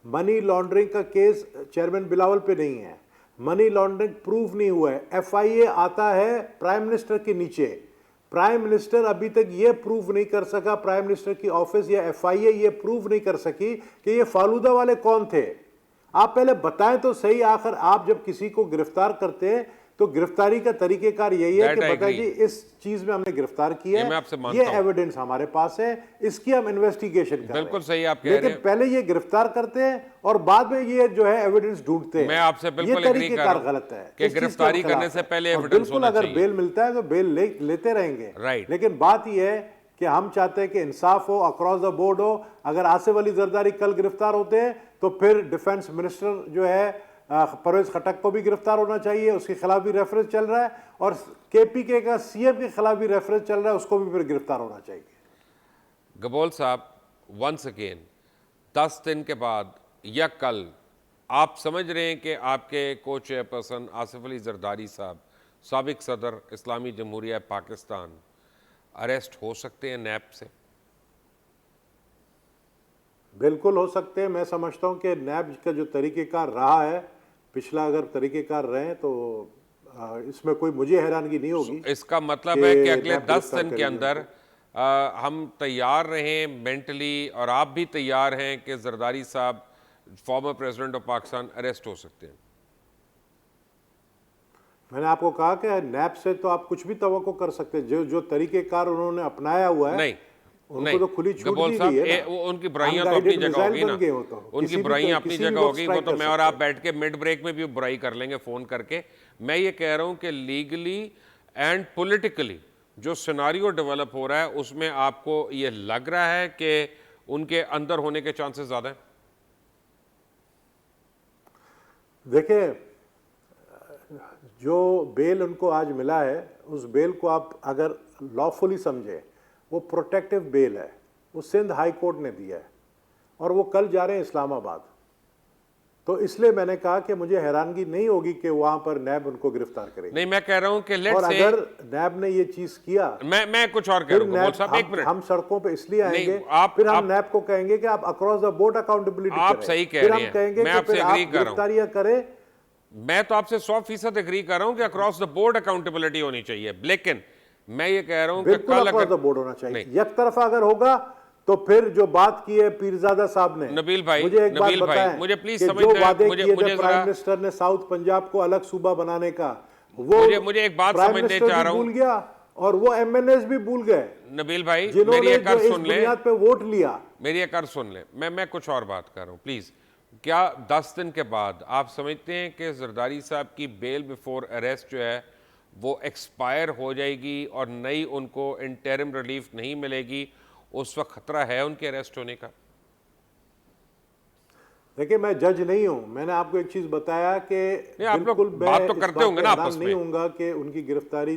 मनी लॉन्ड्रिंग का केस चेयरमैन बिलावल पे नहीं है, मनी लॉन्ड्रिंग प्रूव नहीं हुआ है। FIA आता है प्राइम मिनिस्टर के नीचे, प्राइम मिनिस्टर अभी तक ये प्रूव नहीं कर सका, प्राइम मिनिस्टर की ऑफिस या FIA ये प्रूव नहीं कर सकी कि ये फालूदा वाले कौन थे। आप पहले बताएं तो सही। आखिर आप जब किसी को गिरफ्तार करते हैं तो गिरफ्तारी का तरीकेकार यही है कि बताइए जी इस चीज में हमने गिरफ्तार किया है, ये एविडेंस हमारे पास है, इसकी हम इन्वेस्टिगेशन कर रहे हैं। बिल्कुल सही आप कह रहे हैं। लेकिन पहले ये गिरफ्तार करते हैं और बाद में ये जो है एविडेंस ढूंढते हैं। मैं आपसे बिल्कुल एग्री कर रहा हूं गलत है कि गिरफ्तारी करने से पहले एविडेंस बिल्कुल अगर बेल मिलता है तो बेल लेते रहेंगे। राइट। लेकिन बात यह है कि हम चाहते हैं कि इंसाफ हो, अक्रॉस द बोर्ड हो। अगर आसिफ अली जरदारी कल गिरफ्तार होते हैं तो फिर डिफेंस मिनिस्टर जो है परवेज खटक को भी गिरफ्तार होना चाहिए, उसके खिलाफ भी रेफरेंस चल रहा है, और KPK का CM के खिलाफ भी रेफरेंस चल रहा है, उसको भी फिर गिरफ्तार होना चाहिए। गबोल साहब, वंस अगेन 10 दिन के बाद या कल आप समझ रहे हैं कि आपके को चेयरपर्सन आसिफ अली जरदारी साहब, साबिक सदर इस्लामी जमहूरिया पाकिस्तान, अरेस्ट हो सकते हैं नैब से? बिल्कुल हो सकते हैं। मैं समझता हूं कि नैब का जो तरीक़ेकार रहा है, पिछला अगर तरीक़ेकार रहे तो इसमें कोई मुझे हैरानगी नहीं होगी। इसका मतलब है कि अगले 10 दिन के अंदर हम तैयार रहें मेंटली, और आप भी तैयार हैं कि जरदारी साहब former president of Pakistan arrest हो सकते हैं? मैंने आपको कहा कि नैब से तो आप कुछ भी तवक्को कर सकते हैं। जो जो तरीकेकार उन्होंने अपनाया हुआ है, नहीं, उनको नहीं, तो खुली छूट गबोल दी साहब, गई है ना। वो उनकी बुराइयां तो अपनी जगह होगी ना, उनकी बुराइयां अपनी जगह होगी, वो तो मैं और आप बैठ के मिड ब्रेक में भी बुराई कर लेंगे फ़ोन करके। मैं ये कह रहा हूं कि लीगली एंड पॉलिटिकली जो सिनारियो डेवलप हो रहा है, उसमें आपको ये लग रहा है कि उनके अंदर होने के चांसेस ज़्यादा हैं? देखिए, जो बेल उनको आज मिला है, उस बेल को आप अगर लॉफुली समझे, वो प्रोटेक्टिव बेल है, वो सिंध हाई कोर्ट ने दिया है, और वो कल जा रहे हैं इस्लामाबाद। तो इसलिए मैंने कहा कि मुझे हैरानगी नहीं होगी कि वहां पर नैब उनको गिरफ्तार करेगी। नहीं, मैं कह रहा हूं कि और लेट्स से, अगर नैब ने ये चीज किया, मैं कुछ और कह फिर रहा हूं गबोल साहब, एक हम मिनट। सड़कों पे इसलिए आएंगे, आप- फिर हम आप- नैब को कहेंगे कि आप अक्रॉस द बोर्ड अकाउंटेबिलिटी आप करें। सही कह फिर रहे हम हैं। कहेंगे मैं कि आपसे फिर agree आप कर रहा हूं। गिरफ्तारियां करें। मैं तो आपसे 100% एग्री कर रहा हूं कि अक्रॉस द बोर्ड अकाउंटेबिलिटी होनी चाहिए, लेकिन मैं ये कह रहा हूं कि बिल्कुल कल अक्रॉस अगर द बोर्ड होना चाहिए। नहीं। एक तरफा अगर होगा तो फिर जो बात की है पीरजादा साहब ने, नबील भाई, मुझे एक बात नबील भाई, बताएं मुझे प्लीज कि समझ जो लें, वादे मुझे- किए मुझे थे जरा- प्राइम मिनिस्टर ने साउथ पंजाब को अलग सूबा बनाने का, वो मुझे एक बात प्राइम समझने मिनिस्टर चाह भी रहा हूं। भूल गया और वो एमएनएस भी भूल गए, नबील भाई, मेरी जिन्होंने एक जो अर्ज इस सुन ले, बुनियाद पे वोट लिया। मेरी एक अर्ज सुन ले, मैं कुछ और बात कर रहा हूं प्लीज। क्या 10 दिन के बाद आप समझते हैं कि जरदारी साहब की बेल बिफोर अरेस्ट जो है वो एक्सपायर हो जाएगी और नई उनको इंटरिम रिलीफ नहीं मिलेगी? उस वक्त खतरा है उनके अरेस्ट होने का? देखिए, मैं जज नहीं हूं, मैंने आपको एक चीज बताया कि आप लोग बिल्कुल बात मैं तो इस करते बात होंगे पे ना हैरान आपस नहीं में। होऊंगा कि उनकी गिरफ्तारी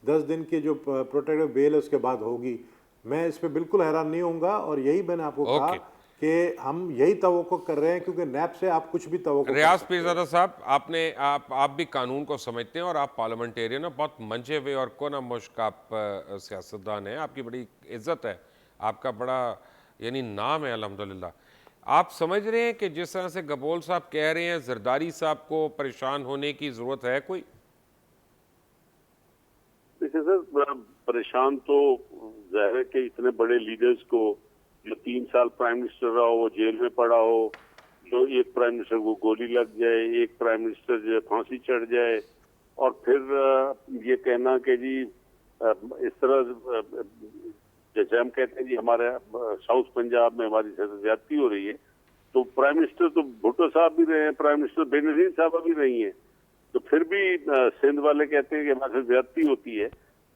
10 दिन की जो प्रोटेक्टिव बेल है उसके बाद होगी। मैं इस पे बिल्कुल हैरान नहीं होऊंगा, और यही मैंने आपको कहा ओके। कि हम यही तवक्को कर रहे हैं, क्योंकि नैब से आप कुछ भी तवक्को कर रियाज सकते हैं। पीरजादा साहब, आप भी कानून को समझते हैं और आप पार्लियामेंटेरियन हैं, बहुत मंझे हुए और कोना मुश्क आप सियासतदान हैं, आपकी बड़ी इज्जत है, आपका बड़ा यानी नाम है अल्हम्दुलिल्लाह। आप समझ रहे हैं कि जिस तरह से गबोल साहब कह रहे हैं जरदारी साहब को परेशान होने की जरूरत है कोई? देखिए सर, परेशान तो जाहिर है कि इतने बड़े लीडर्स को, जो 3 साल प्राइम मिनिस्टर रहा हो, वो जेल में पड़ा हो, जो एक प्राइम मिनिस्टर को गोली लग जाए, एक प्राइम मिनिस्टर जो है फांसी चढ़ जाए, और फिर ये कहना कि जी इस तरह जैसे हम कहते हैं जी हमारे साउथ पंजाब में हमारी ज्यादती हो रही है, तो प्राइम मिनिस्टर तो भुट्टो साहब भी रहे हैं, प्राइम मिनिस्टर बेनजीर साहब भी रही हैं, तो फिर भी सिंध वाले कहते हैं कि हमारे साथ ज्यादती होती है।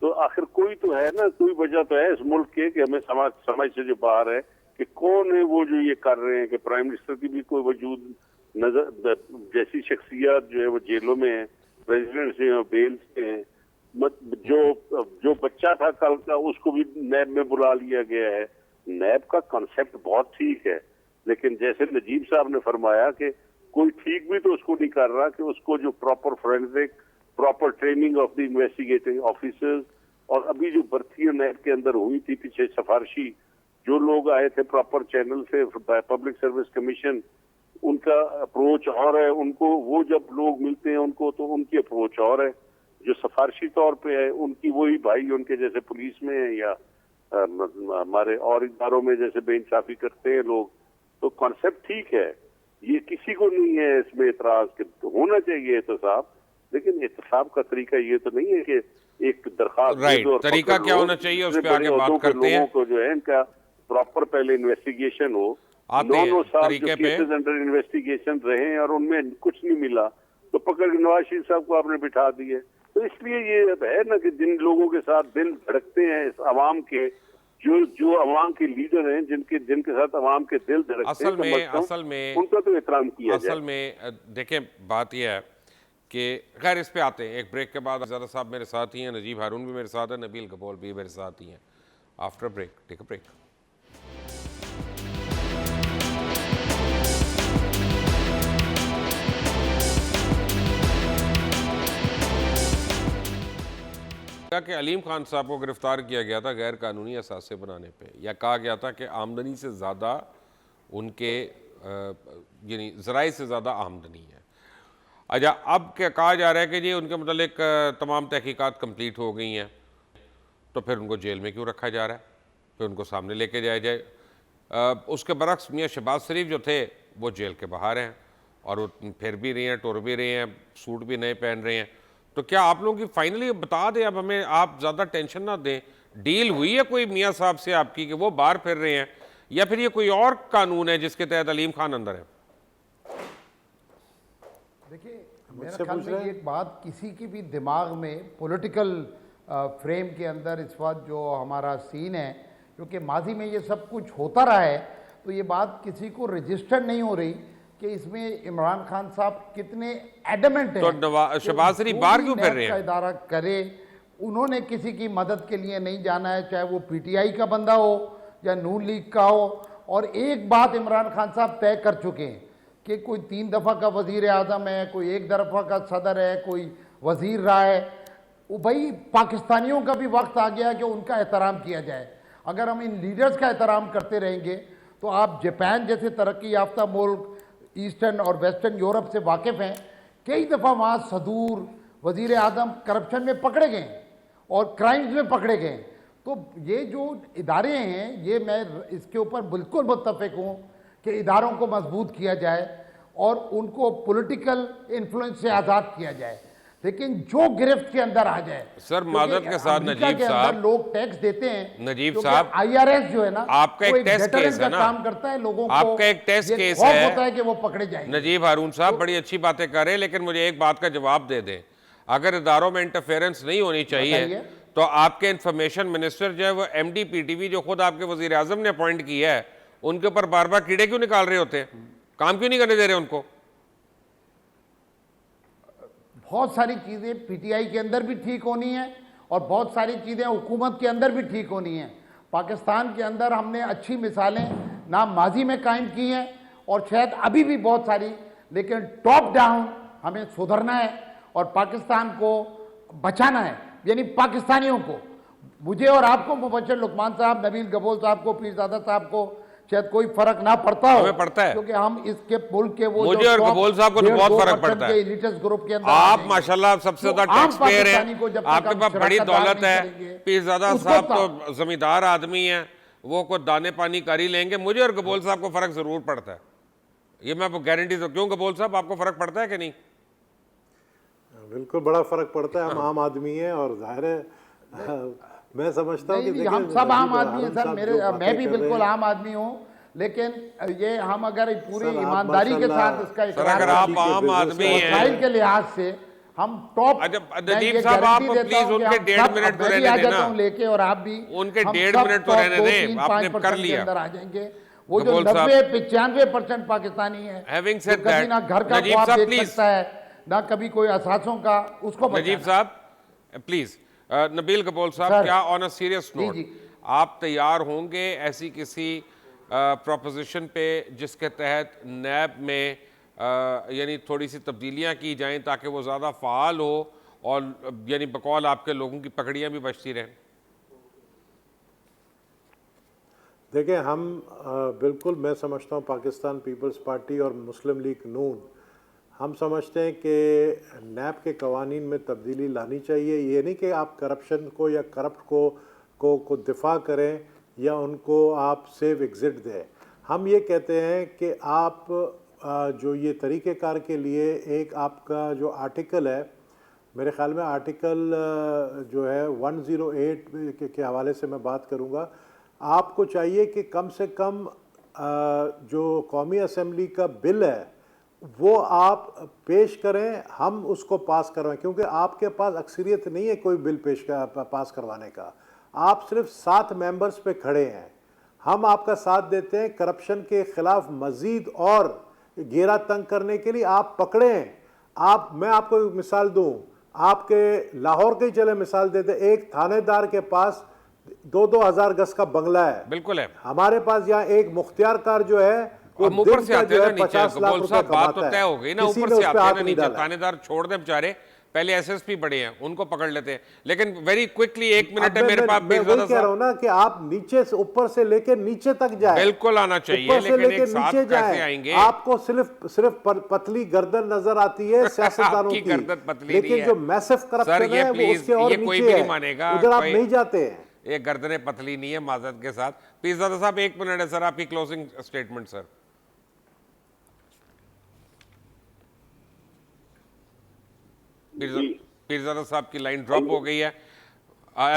तो आखिर कोई तो है ना, कोई वजह तो है इस मुल्क के कि हमें समझ से जो बाहर है कि कौन है वो जो ये कर रहे हैं, कि प्राइम मिनिस्टर की भी कोई वजूद नजर जैसी शख्सियत जो है वो जेलों में है, प्रेसिडेंट से हैं, बेल से हैं, जो बच्चा था कल का उसको भी नैब में बुला लिया गया है। नैब का कॉन्सेप्ट बहुत ठीक है, लेकिन जैसे नजीब साहब ने फरमाया कि कोई ठीक भी तो उसको नहीं कर रहा कि उसको जो proper forensic, proper training of the investigating officers, और अभी जो भर्ती नैब के अंदर हुई थी पीछे सिफारशी जो लोग आए थे प्रॉपर चैनल से, पब्लिक सर्विस कमीशन, उनका अप्रोच और है, उनको वो जब लोग मिलते हैं उनको तो उनकी अप्रोच और है, जो सिफारशी तौर पे है उनकी वही भाई उनके जैसे पुलिस में है या हमारे और इदारों में जैसे बेइंसाफी करते हैं लोग। तो कॉन्सेप्ट ठीक है, ये किसी को नहीं है इसमें एतराज कि होना चाहिए एहतसाब, लेकिन एहतसाब का तरीका ये तो नहीं है कि एक दरखास्त राइट, तरीका क्या होना चाहिए उस पे आगे बात करते हैं। लोगों को जो है इनका प्रॉपर पहले इन्वेस्टिगेशन हो, आते हैं 9 साल तरीके जो पे। केसेस अंडर इन्वेस्टिगेशन रहे और उनमें कुछ नहीं मिला तो पकड़ के नवाज शरीफ साहब को आपने बिठा दिए। तो इसलिए ये है ना कि जिन लोगों के साथ दिल धड़कते हैं इस अवाम के, जो अवाम के लीडर हैं, जिनके साथ अवाम के दिल धड़कते हैं, असल में उनका तो एहतराम किया जाए। असल में देखें, बात यह है कि खैर इस पे आते हैं एक ब्रेक के बाद। ज़्यादा साहब मेरे साथ ही हैं, नजीब हारून भी मेरे साथ है, नबील गबोल भी मेरे साथ ही हैं। After break, take a break. कि अलीम खान साहब को गिरफ्तार किया गया था गैर कानूनी असासे बनाने पे, या कहा गया था कि आमदनी से ज़्यादा उनके यानी ज़राए से ज़्यादा आमदनी है। अच्छा, अब क्या कहा जा रहा है कि जी उनके मतलब तमाम तहकीकात कंप्लीट हो गई हैं, तो फिर उनको जेल में क्यों रखा जा रहा है? कि उनको सामने लेके जाया जाए। उसके बरक्स मियाँ शहबाज शरीफ जो थे वो जेल के बाहर हैं और वो फिर भी रही हैं, टुर भी रही हैं, सूट भी नए पहन रहे हैं। तो क्या आप लोगों की फाइनली बता दें, अब हमें आप ज़्यादा टेंशन ना दें, डील हुई है कोई मियाँ साहब से आपकी कि वो बाहर फिर रहे हैं, या फिर ये कोई और कानून है जिसके तहत अलीम खान अंदर है? देखिए, मेरा ख्याल में ये बात किसी की भी दिमाग में पॉलिटिकल फ्रेम के अंदर इस वक्त जो हमारा सीन है, क्योंकि माजी में ये सब कुछ होता रहा है, तो ये बात किसी को रजिस्टर नहीं हो रही कि इसमें इमरान खान साहब कितने एडमेंट हैं। तो शहबाज शरीफ बाहर क्यों फिर रहे हैं? इदारा करे, उन्होंने किसी की मदद के लिए नहीं जाना है, चाहे वो पीटीआई का बंदा हो या नून लीग का हो। और एक बात इमरान खान साहब तय कर चुके हैं कि कोई 3 दफ़ा का वजीर आज़म है, कोई 1 दफ़ा का सदर है, कोई वजीर रहा है, वो भाई पाकिस्तानियों का भी वक्त आ गया कि उनका एहतराम किया जाए। अगर हम इन लीडर्स का एहतराम करते रहेंगे तो आप जापान जैसे तरक्की याफ्ता मुल्क, ईस्टर्न और वेस्टर्न यूरोप से वाकिफ़ हैं, कई दफ़ा वहाँ सदूर वजीर आज़म करप्शन में पकड़े गए और क्राइम्स में पकड़े गए। तो ये जो इदारे हैं, ये मैं इसके ऊपर बिल्कुल मुत्तफ़िक हूँ कि इदारों को मजबूत किया जाए और उनको पॉलिटिकल इन्फ्लुएंस से आज़ाद किया जाए, लेकिन जो गिरफ्त के अंदर आ जाए। सर मादत के साथ नजीब साहब, लोग टैक्स देते हैं, नजीब साहब IRS जो है ना, आपका एक टेस्ट केस है ना, काम करता है, लोगों को आपका एक टेस्ट केस होता है कि वो पकड़े जाएंगे। नजीब हारून साहब बड़ी अच्छी बातें कर रहे हैं, लेकिन मुझे एक बात का जवाब दे दें, अगर इदारों में इंटरफेरेंस नहीं होनी चाहिए तो आपके इंफॉर्मेशन मिनिस्टर जो है वो MD PTV जो खुद आपके वजीर आजम ने अपॉइंट किया है, उनके ऊपर बार बार कीड़े क्यों निकाल रहे होते हैं? काम क्यों नहीं करने दे रहे उनको? बहुत सारी चीज़ें पीटीआई के अंदर भी ठीक होनी है और बहुत सारी चीज़ें हुकूमत के अंदर भी ठीक होनी है। पाकिस्तान के अंदर हमने अच्छी मिसालें ना माजी में कायम की हैं और शायद अभी भी बहुत सारी, लेकिन टॉप डाउन हमें सुधरना है और पाकिस्तान को बचाना है, यानी पाकिस्तानियों को। मुझे और आपको, मुबश्शिर लुकमान साहब, नबील गबोल साहब को, पीरजादा साहब को शायद कोई फर्क ना पड़ता हो, हमें पड़ता है, क्योंकि हम इसके मुल्क के वो मुझे और गबोल साहब को तो बहुत फर्क पड़ता है। ग्रुप के अंदर आप माशाल्लाह सबसे ज्यादा टैक्स पेयर हैं, आपके पास बड़ी दौलत है। पीरजादा साहब तो जमींदार आदमी हैं, वो कोई दाने पानी कर ही लेंगे। मुझे और गबोल साहब को फर्क जरूर पड़ता है, ये मैं आपको गारंटी दो। क्यों गबोल साहब, आपको फर्क पड़ता है कि नहीं? बिल्कुल बड़ा फर्क पड़ता है। हम आम आदमी हैं और जाहिर है मैं समझता हूँ कि हम सब आम आदमी हैं सर, मैं भी बिल्कुल आम आदमी हूँ, लेकिन ये हम अगर पूरी ईमानदारी के साथ इसका अगर आप आम आदमी हैं के लिहाज से हम टॉप। नजीब साहब आप प्लीज उनके 1.5 मिनट तो रहने देना, लेके, और आप भी उनके 1.5 मिनट तो रहने दें, आपने कर लिया। अंदर आ जाएंगे वो जो 90-95% पाकिस्तानी है, कभी ना घर का ख्वाब देख सकता है, ना कभी कोई असासों का, उसको नजीब साहब प्लीज। नबील गबोल साहब, क्या ऑन अ सीरियस नोट आप तैयार होंगे ऐसी किसी प्रोपोजिशन पे जिसके तहत नैब में यानी थोड़ी सी तब्दीलियां की जाएं ताकि वो ज़्यादा फ़ाल हो और यानी बकौल आपके लोगों की पकड़ियां भी बचती रहें? देखिए, हम बिल्कुल, मैं समझता हूँ पाकिस्तान पीपल्स पार्टी और मुस्लिम लीग नून, हम समझते हैं कि नैब के कवानीन में तब्दीली लानी चाहिए। ये नहीं कि आप करप्शन को या करप्ट को दिफा करें या उनको आप सेफ एग्ज़िट दें। हम ये कहते हैं कि आप जो ये तरीक़ेकार के लिए एक आपका जो आर्टिकल है, मेरे ख़्याल में आर्टिकल जो है 108 के हवाले से मैं बात करूँगा, आपको चाहिए कि कम से कम जो कौमी असम्बली का बिल है वो आप पेश करें, हम उसको पास करवाएं, क्योंकि आपके पास अक्सरियत नहीं है कोई बिल पास करवाने का। आप सिर्फ 7 मेंबर्स पे खड़े हैं, हम आपका साथ देते हैं। करप्शन के ख़िलाफ़ मज़ीद और घेरा तंग करने के लिए आप पकड़ें। मैं आपको एक मिसाल दूं, आपके लाहौर के चले मिसाल देते, एक थानेदार के पास 2-2 हज़ार गज का बंगला है, बिल्कुल है। हमारे पास यहाँ एक मुख्तियार कार जो है हम ऊपर से आते हैं ना नीचे। गबोल साहब बात तो तय हो गई ना, ऊपर से आते हैं ना नीचे। थानेदार छोड़ दे बेचारे, पहले SSP बड़े हैं, उनको पकड़ लेते हैं। लेकिन वेरी क्विकली 1 मिनट है मेरे पास। मैं वही कह रहा हूं ना कि आप नीचे से, ऊपर से लेके नीचे तक जाए, बिल्कुल आना चाहिए, लेकिन एक साथ कैसे आएंगे? आपको सिर्फ पतली गर्दन नजर आती है सियासतदानों की, गर्दन पतली लेकिन जो मैसिव करप्शन है वो उसके और नीचे है, उधर आप नहीं जाते हैं। ये गर्दनें पतली नहीं है माजरत के साथ। पीरजादा साहब 1 मिनट है सर, आपकी क्लोजिंग स्टेटमेंट सर। पीरजादा साहब की लाइन ड्रॉप हो गई है।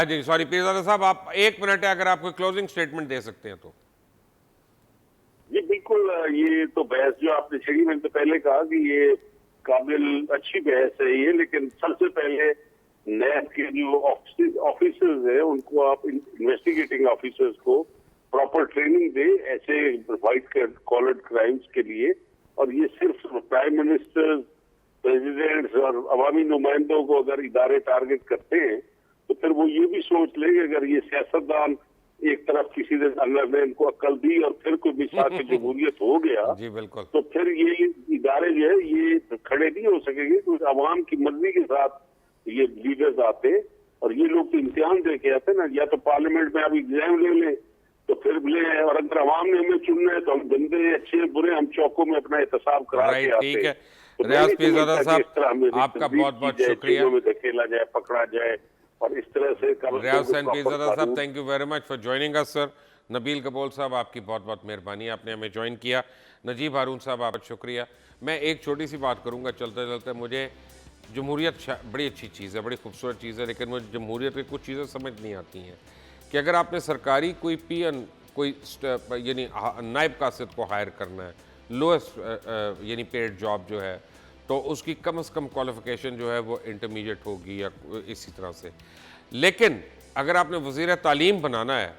जी सॉरी पीरजादा साहब, आप 1 मिनट है, अगर आप कोई क्लोजिंग स्टेटमेंट दे सकते हैं तो। जी बिल्कुल, ये तो बहस जो आपने छेड़ी, मैंने तो पहले कहा कि ये काबिल अच्छी बहस है ये, लेकिन सबसे पहले नैब के जो ऑफिसर्स है उनको आप, इन्वेस्टिगेटिंग ऑफिसर्स को प्रॉपर ट्रेनिंग दे ऐसे व्हाइट कॉलर क्राइम्स के लिए। और ये सिर्फ प्राइम मिनिस्टर, प्रेसिडेंट्स और अवामी नुमाइंदों को अगर इदारे टारगेट करते हैं तो फिर वो ये भी सोच ले कि अगर ये सियासतदान एक तरफ किसी ने अल्लाह ने इनको अक्ल दी और फिर कोई मिसाल की जमहूरियत हो गया, जी बिल्कुल, तो फिर ये इदारे जो है ये खड़े नहीं हो सकेंगे। तो अवाम की मर्जी के साथ ये लीडर्स आते, और ये लोग तो इम्तिहान दे के आते ना, या तो पार्लियामेंट में आप एग्जाम ले लें तो फिर ले, और अगर अवाम ने हमें चुनना है तो हम गंदे अच्छे बुरे हम चौकों में अपना एहतसाब करा के आते। ठीक है, तो रियाज पीरजादा इस तरह साहब हमें आपका बहुत बहुत शुक्रिया। जेलों में धकेला जाए, पकड़ा जाए, और इस तरह से रियाज हुसैन पीरजादा साहब, thank you very much for joining us sir. Nabeel COBOL साहब, आपकी बहुत बहुत मेहरबानी, आपने हमें ज्वाइन किया। नजीब हारून साहब, आपका शुक्रिया। मैं एक छोटी सी बात करूंगा चलते चलते, मुझे जमहूरियत बड़ी अच्छी चीज़ है, बड़ी खूबसूरत चीज़ है, लेकिन मुझे जमहूरियत की कुछ चीज़ें समझ नहीं आती हैं कि अगर आपने सरकारी कोई पीएन, कोई यानी नायब कासिद को हायर करना है, लोएस्ट यानी पेड जॉब जो है, तो उसकी कम से कम क्वालिफिकेशन जो है वो इंटरमीडिएट होगी या इसी तरह से। लेकिन अगर आपने वज़ीर तालीम बनाना है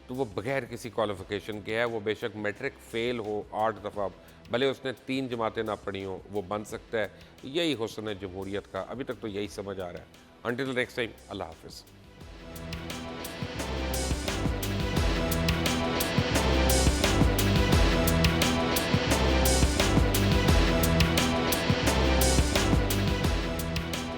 तो वो बगैर किसी क्वालिफिकेशन के है, वो बेशक मैट्रिक फेल हो 8 दफ़ा, भले उसने 3 जमातें ना पढ़ी हो, वो बन सकता है। यही हुस्न है जमहूरियत का, अभी तक तो यही समझ आ रहा है। अंटिल नेक्स्ट टाइम, अल्लाह हाफिज़।